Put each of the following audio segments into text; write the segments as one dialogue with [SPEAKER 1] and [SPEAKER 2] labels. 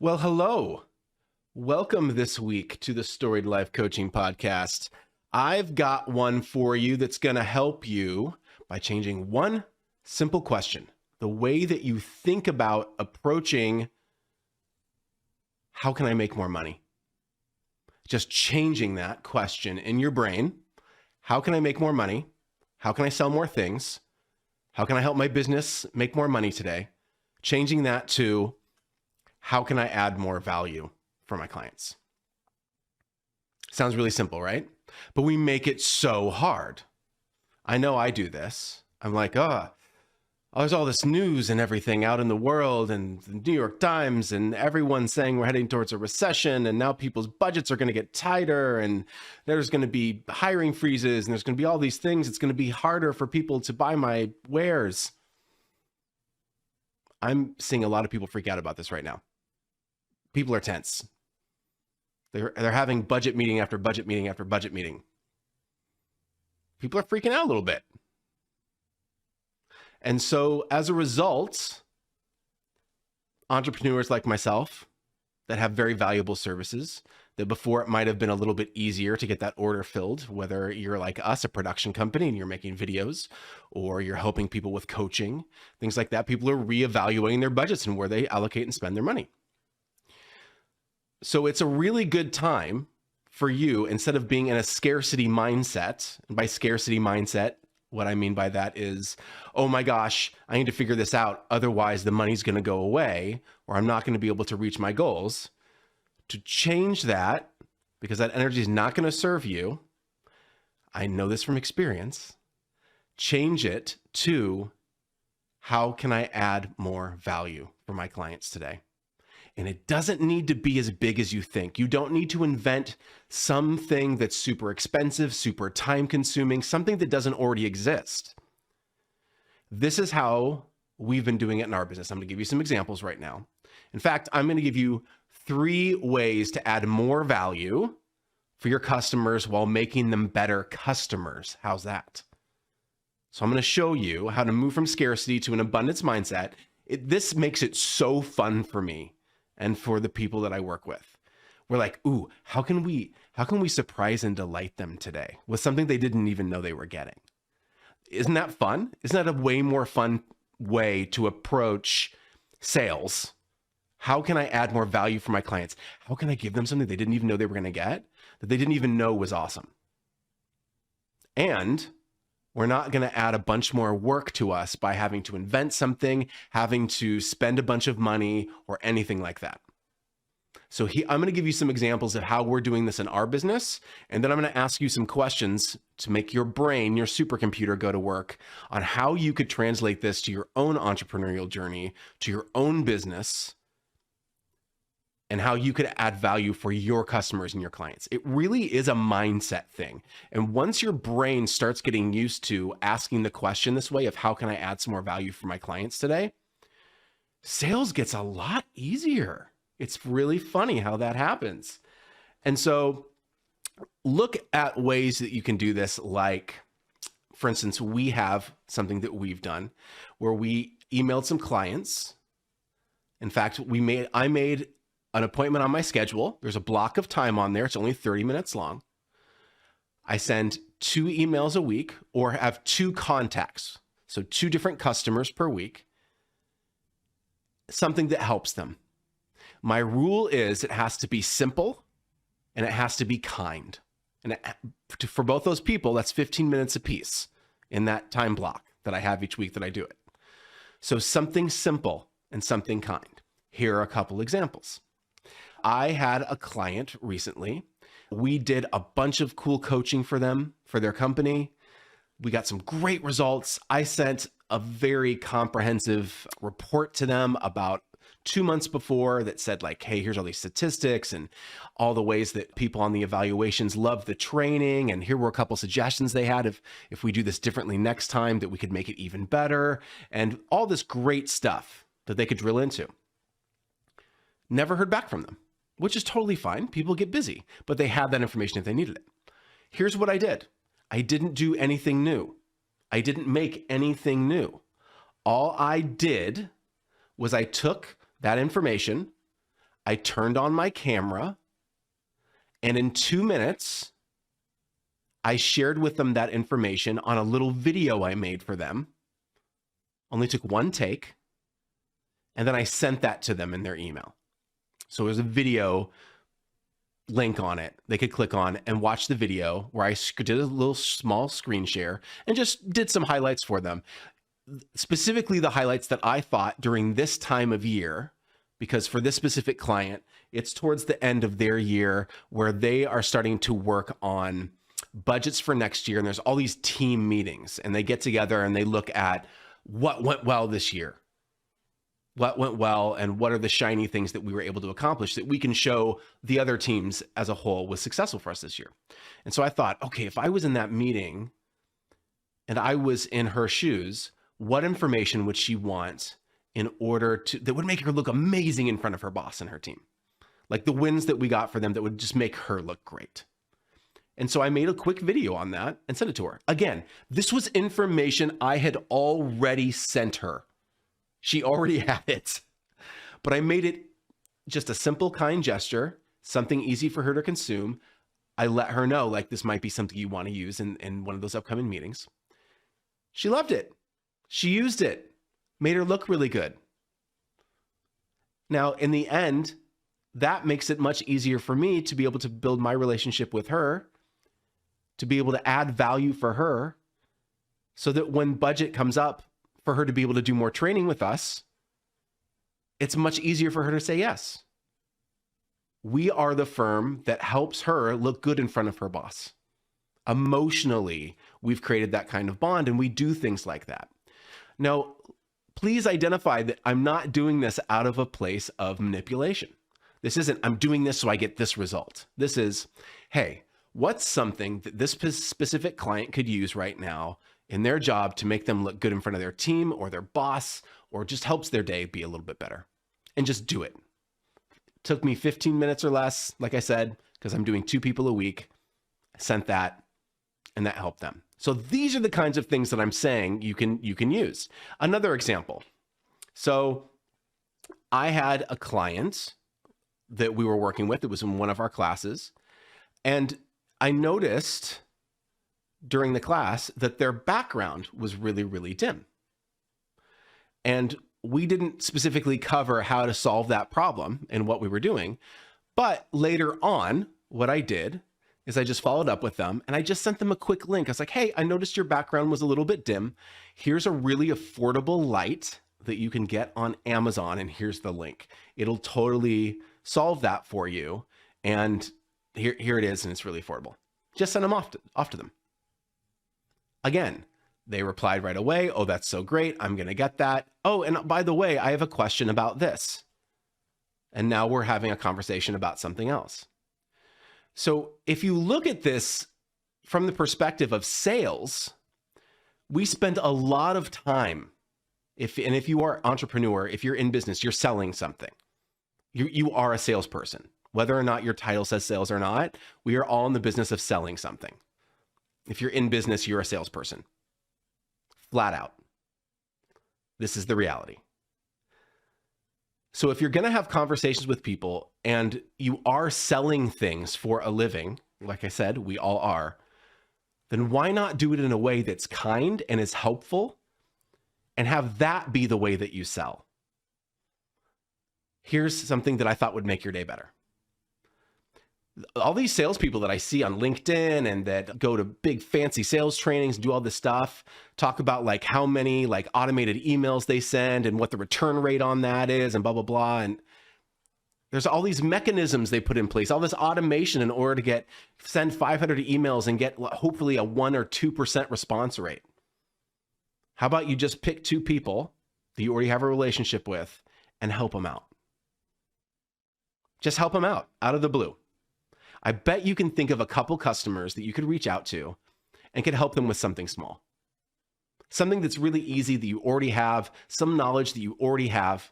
[SPEAKER 1] Well, hello. Welcome this week to the Storied Life Coaching Podcast. I've got one for you that's going to help you by changing one simple question. The way that you think about approaching, how can I make more money? Just changing that question in your brain. How can I make more money? How can I sell more things? How can I help my business make more money today? Changing that to, how can I add more value for my clients? Sounds really simple, right? But we make it so hard. I know I do this. I'm like, there's all this news and everything out in the world and the New York Times and everyone's saying we're heading towards a recession and now people's budgets are going to get tighter and there's going to be hiring freezes and there's going to be all these things. It's going to be harder for people to buy my wares. I'm seeing a lot of people freak out about this right now. People are tense. They're having budget meeting after budget meeting after budget meeting. People are freaking out a little bit. And so as a result, entrepreneurs like myself that have very valuable services that before it might have been a little bit easier to get that order filled, whether you're like us, a production company, and you're making videos, or you're helping people with coaching, things like that, people are reevaluating their budgets and where they allocate and spend their money. So it's a really good time for you, instead of being in a scarcity mindset, and by scarcity mindset, what I mean by that is, oh my gosh, I need to figure this out. Otherwise the money's going to go away, or I'm not going to be able to reach my goals. To change that, because that energy is not going to serve you. I know this from experience. Change it to, how can I add more value for my clients today? And it doesn't need to be as big as you think. You don't need to invent something that's super expensive, super time consuming, something that doesn't already exist. This is how we've been doing it in our business. I'm going to give you some examples right now. In fact, I'm going to give you 3 ways to add more value for your customers while making them better customers. How's that? So I'm going to show you how to move from scarcity to an abundance mindset. This makes it so fun for me and for the people that I work with. We're like, ooh, how can we surprise and delight them today with something they didn't even know they were getting? Isn't that fun? Isn't that a way more fun way to approach sales? How can I add more value for my clients? How can I give them something they didn't even know they were going to get, that they didn't even know was awesome? And we're not going to add a bunch more work to us by having to invent something, having to spend a bunch of money, or anything like that. So I'm going to give you some examples of how we're doing this in our business, and then I'm going to ask you some questions to make your brain, your supercomputer, go to work on how you could translate this to your own entrepreneurial journey, to your own business, and how you could add value for your customers and your clients. It really is a mindset thing. And once your brain starts getting used to asking the question this way of, how can I add some more value for my clients today? Sales gets a lot easier. It's really funny how that happens. And so look at ways that you can do this. Like, for instance, we have something that we've done where we emailed some clients. In fact, I made an appointment on my schedule. There's a block of time on there. It's only 30 minutes long. I send 2 emails a week, or have 2 contacts. So 2 different customers per week. Something that helps them. My rule is it has to be simple and it has to be kind. And for both those people, that's 15 minutes apiece in that time block that I have each week that I do it. So something simple and something kind. Here are a couple examples. I had a client recently. We did a bunch of cool coaching for them, for their company. We got some great results. I sent a very comprehensive report to them about 2 months before that said, like, hey, here's all these statistics and all the ways that people on the evaluations loved the training. And here were a couple suggestions they had if we do this differently next time, that we could make it even better, and all this great stuff that they could drill into. Never heard back from them, which is totally fine. People get busy, but they had that information if they needed it. Here's what I did. I didn't do anything new. I didn't make anything new. All I did was I took that information, I turned on my camera, and in 2 minutes, I shared with them that information on a little video I made for them. Only took one take. And then I sent that to them in their email. So there's a video link on it. They could click on and watch the video where I did a little small screen share and just did some highlights for them. Specifically the highlights that I thought during this time of year, because for this specific client, it's towards the end of their year where they are starting to work on budgets for next year. And there's all these team meetings and they get together and they look at what went well this year, what went well, and what are the shiny things that we were able to accomplish that we can show the other teams as a whole was successful for us this year. And so I thought, okay, if I was in that meeting and I was in her shoes, what information would she want in order to, that would make her look amazing in front of her boss and her team? Like the wins that we got for them that would just make her look great. And so I made a quick video on that and sent it to her. Again, this was information I had already sent her. She already had it, but I made it just a simple, kind gesture, something easy for her to consume. I let her know, like, this might be something you want to use in one of those upcoming meetings. She loved it. She used it, made her look really good. Now, in the end, that makes it much easier for me to be able to build my relationship with her, to be able to add value for her, so that when budget comes up for her to be able to do more training with us, it's much easier for her to say yes. We are the firm that helps her look good in front of her boss. Emotionally, we've created that kind of bond, and we do things like that. Now, please identify that I'm not doing this out of a place of manipulation. This isn't, I'm doing this so I get this result. This is, hey, what's something that this specific client could use right now in their job to make them look good in front of their team or their boss, or just helps their day be a little bit better? And just do it. Took me 15 minutes or less, like I said, because I'm doing 2 people a week. I sent that, and that helped them. So these are the kinds of things that I'm saying you can use. Another example. So I had a client that we were working with. It was in one of our classes, and I noticed during the class that their background was really, really dim. And we didn't specifically cover how to solve that problem and what we were doing. But later on, what I did is I just followed up with them and I just sent them a quick link. I was like, hey, I noticed your background was a little bit dim. Here's a really affordable light that you can get on Amazon, and here's the link. It'll totally solve that for you. And here it is, and it's really affordable. Just send them off to them. Again, they replied right away. Oh, that's so great. I'm going to get that. Oh, and by the way, I have a question about this. And now we're having a conversation about something else. So if you look at this from the perspective of sales, we spend a lot of time. If you are an entrepreneur, if you're in business, you're selling something. You are a salesperson. Whether or not your title says sales or not, we are all in the business of selling something. If you're in business, you're a salesperson. Flat out. This is the reality. So if you're going to have conversations with people and you are selling things for a living, like I said, we all are, then why not do it in a way that's kind and is helpful, and have that be the way that you sell? Here's something that I thought would make your day better. All these salespeople that I see on LinkedIn and that go to big fancy sales trainings, do all this stuff, talk about like how many like automated emails they send and what the return rate on that is and blah, blah, blah. And there's all these mechanisms they put in place, all this automation in order to send 500 emails and get hopefully a 1 or 2% response rate. How about you just pick 2 people that you already have a relationship with and help them out? Just help them out of the blue. I bet you can think of a couple customers that you could reach out to and could help them with something small. Something that's really easy that you already have, some knowledge that you already have.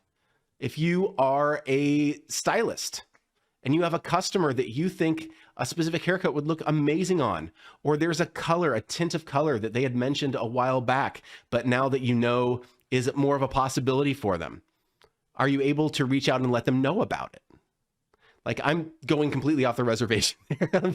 [SPEAKER 1] If you are a stylist and you have a customer that you think a specific haircut would look amazing on, or there's a color, a tint of color that they had mentioned a while back, but now that you know, is it more of a possibility for them? Are you able to reach out and let them know about it? Like, I'm going completely off the reservation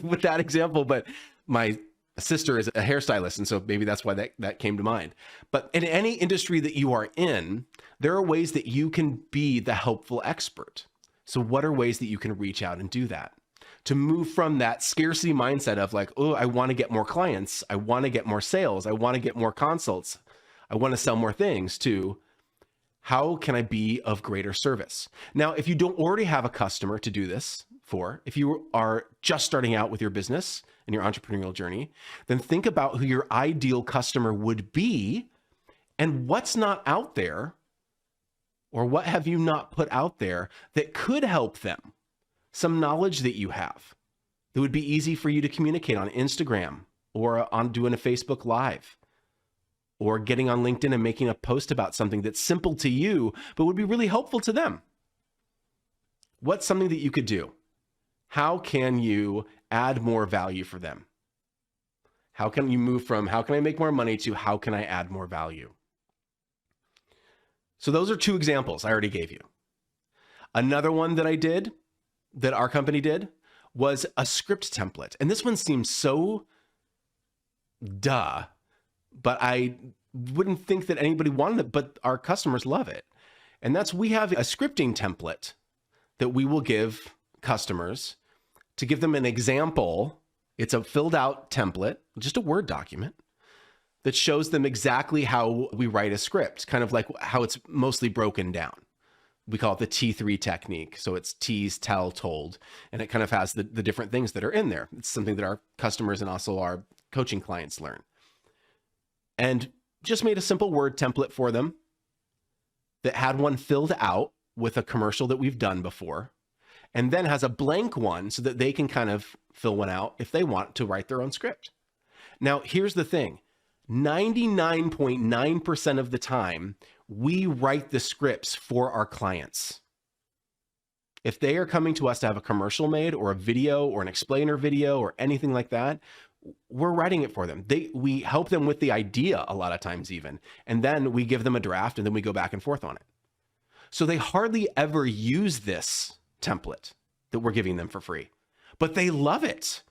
[SPEAKER 1] with that example, but my sister is a hairstylist, and so maybe that's why that came to mind. But in any industry that you are in, there are ways that you can be the helpful expert. So what are ways that you can reach out and do that? To move from that scarcity mindset of like, oh, I want to get more clients, I want to get more sales, I want to get more consults, I want to sell more things, to how can I be of greater service? Now, if you don't already have a customer to do this for, if you are just starting out with your business and your entrepreneurial journey, then think about who your ideal customer would be and what's not out there, or what have you not put out there that could help them. Some knowledge that you have that would be easy for you to communicate on Instagram or on doing a Facebook Live or getting on LinkedIn and making a post about something that's simple to you, but would be really helpful to them. What's something that you could do? How can you add more value for them? How can you move from how can I make more money to how can I add more value? So those are two examples I already gave you. Another one that I did, that our company did, was a script template. And this one seems so duh, but I wouldn't think that anybody wanted it, but our customers love it. And that's, we have a scripting template that we will give customers to give them an example. It's a filled out template, just a Word document that shows them exactly how we write a script, kind of like how it's mostly broken down. We call it the T3 technique. So it's tease, tell, told, and it kind of has the different things that are in there. It's something that our customers and also our coaching clients learn. And just made a simple Word template for them that had one filled out with a commercial that we've done before, and then has a blank one so that they can kind of fill one out if they want to write their own script. Now, here's the thing. 99.9% of the time, we write the scripts for our clients. If they are coming to us to have a commercial made or a video or an explainer video or anything like that, we're writing it for them. We help them with the idea a lot of times even, and then we give them a draft and then we go back and forth on it. So they hardly ever use this template that we're giving them for free, but they love it.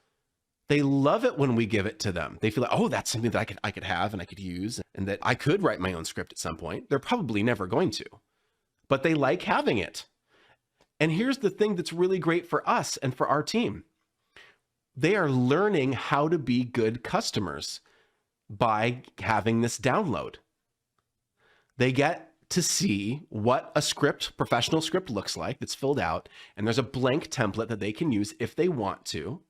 [SPEAKER 1] They love it when we give it to them. They feel like, oh, that's something that I could have and I could use, and that I could write my own script at some point. They're probably never going to, but they like having it. And here's the thing that's really great for us and for our team. They are learning how to be good customers by having this download. They get to see what a script, professional script, looks like that's filled out, and there's a blank template that they can use if they want to.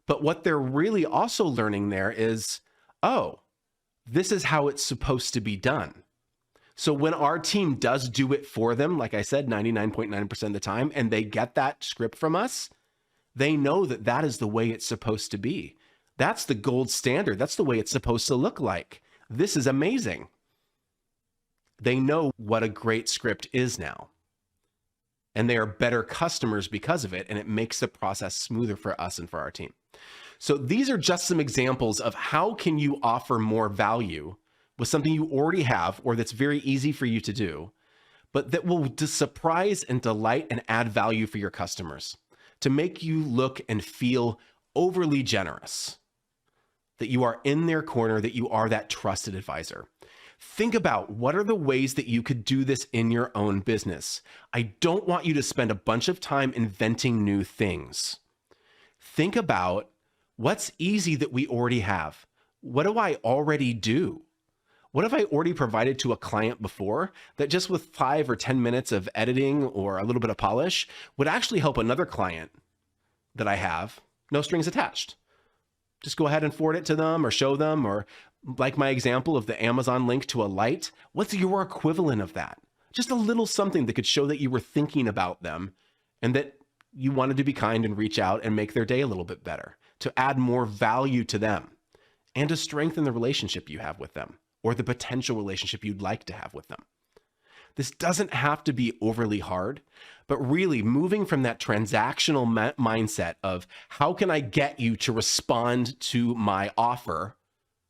[SPEAKER 1] But what they're really also learning there is, oh, this is how it's supposed to be done. So when our team does do it for them, like I said, 99.9% of the time, and they get that script from us, they know that that is the way it's supposed to be. That's the gold standard. That's the way it's supposed to look like. This is amazing. They know what a great script is now. And they are better customers because of it, and it makes the process smoother for us and for our team. So these are just some examples of how can you offer more value with something you already have or that's very easy for you to do, but that will surprise and delight and add value for your customers to make you look and feel overly generous, that you are in their corner, that you are that trusted advisor. Think about what are the ways that you could do this in your own business. I don't want you to spend a bunch of time inventing new things. Think about what's easy that we already have. What do I already do? What have I already provided to a client before that just with 5 or 10 minutes of editing or a little bit of polish would actually help another client that I have, no strings attached? Just go ahead and forward it to them or show them, or like my example of the Amazon link to a light, what's your equivalent of that? Just a little something that could show that you were thinking about them and that you wanted to be kind and reach out and make their day a little bit better, to add more value to them and to strengthen the relationship you have with them or the potential relationship you'd like to have with them. This doesn't have to be overly hard, but really moving from that transactional mindset of how can I get you to respond to my offer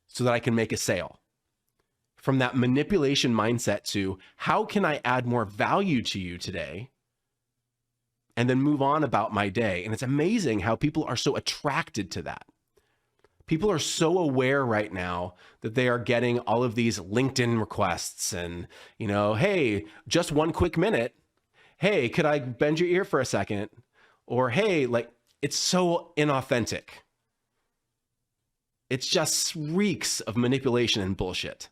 [SPEAKER 1] so that I can make a sale? From that manipulation mindset to how can I add more value to you today and then move on about my day. And it's amazing how people are so attracted to that. People are so aware right now that they are getting all of these LinkedIn requests and, hey, just one quick minute. Hey, could I bend your ear for a second? Or, hey, it's so inauthentic. It just reeks of manipulation and bullshit.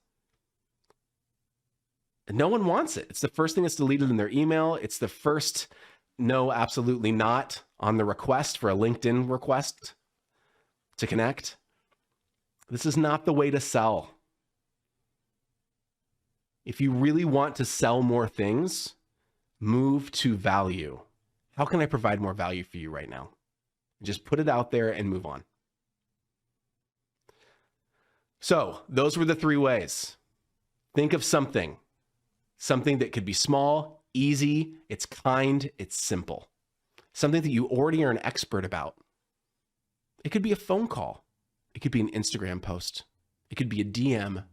[SPEAKER 1] And no one wants it. It's the first thing that's deleted in their email. It's the first no, absolutely not on the request for a LinkedIn request to connect. This is not the way to sell. If you really want to sell more things, move to value. How can I provide more value for you right now? Just put it out there and move on. So those were the 3 ways. Think of something that could be small, easy, it's kind, it's simple. Something that you already are an expert about. It could be a phone call. It could be an Instagram post. It could be a DM.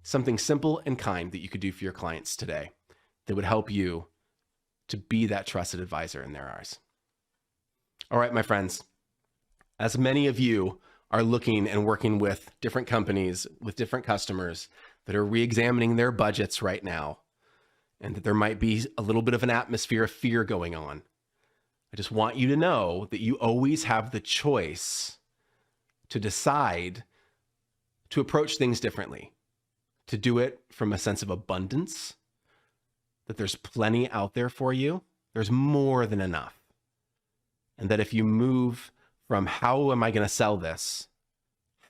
[SPEAKER 1] Something simple and kind that you could do for your clients today that would help you to be that trusted advisor in their eyes. All right, my friends, as many of you are looking and working with different companies, with different customers that are re-examining their budgets right now, and that there might be a little bit of an atmosphere of fear going on, I just want you to know that you always have the choice to decide to approach things differently, to do it from a sense of abundance, that there's plenty out there for you. There's more than enough. And that if you move from how am I going to sell this,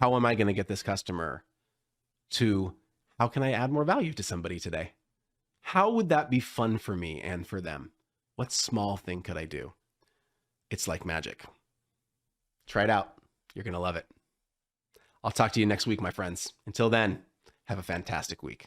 [SPEAKER 1] how am I going to get this customer, to how can I add more value to somebody today? How would that be fun for me and for them? What small thing could I do? It's like magic. Try it out. You're going to love it. I'll talk to you next week, my friends. Until then, have a fantastic week.